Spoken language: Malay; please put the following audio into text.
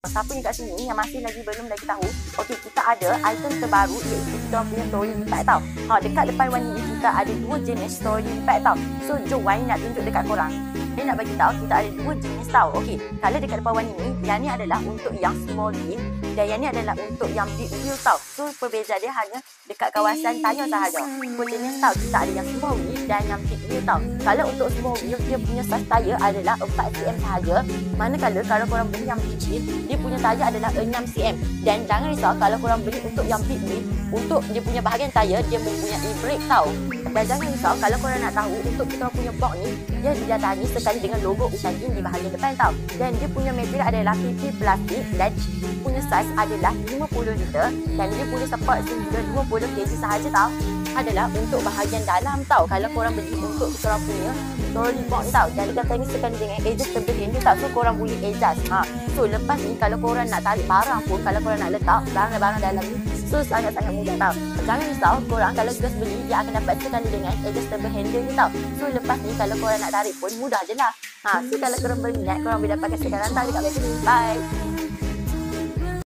Siapa yang kat sini yang masih lagi belum lagi tahu, okey, kita ada item terbaru iaitu kita punya trolley lipat tau. Dekat depan Wan ni kita ada 2 jenis trolley lipat tau. So jom Wan nak tunjuk dekat korang. Dia nak bagi tahu kita ada 2 jenis tau. Okey, kalau dekat depan Wan ni, yang ni adalah untuk yang small wheel dan yang ni adalah untuk yang big wheel tau. So perbezaan dia hanya dekat kawasan tayar sahaja. So jenis tau, kita ada yang small wheel dan yang big wheel tau. Kalau untuk small wheel, dia punya saiz tayar adalah 4cm sahaja. Manakala kalau korang beli yang big wheel, dia punya tayar adalah 6cm. Dan jangan risau kalau korang beli untuk yang big wheel, untuk dia punya bahagian tayar, dia mempunyai brake tau. Dan jangan risau kalau korang nak tahu, untuk kita punya box ni, dia didatangi sekali dengan logo Ushan In di bahagian depan tau. Dan dia punya material adalah PP plastik dan punya saiz adalah 50 liter dan dia boleh support sehingga 20 kg sahaja tau. Adalah untuk bahagian dalam tau. Kalau korang beli untuk korang punya trolley box tau. Jadi kata ni sekali dengan adjust terbehin tau. So korang boleh adjust. So lepas ni kalau korang nak tarik barang pun, kalau korang nak letak barang-barang dalam ni, so sangat-sangat mudah tau. Jangan risau, korang kalau just beli, dia akan dapat sekali dengan adjustable handle ni tau. So lepas ni kalau korang nak tarik pun mudah je lah. So kalau korang berminat, korang boleh dapatkan sekarang tau dekat web ni. Bye.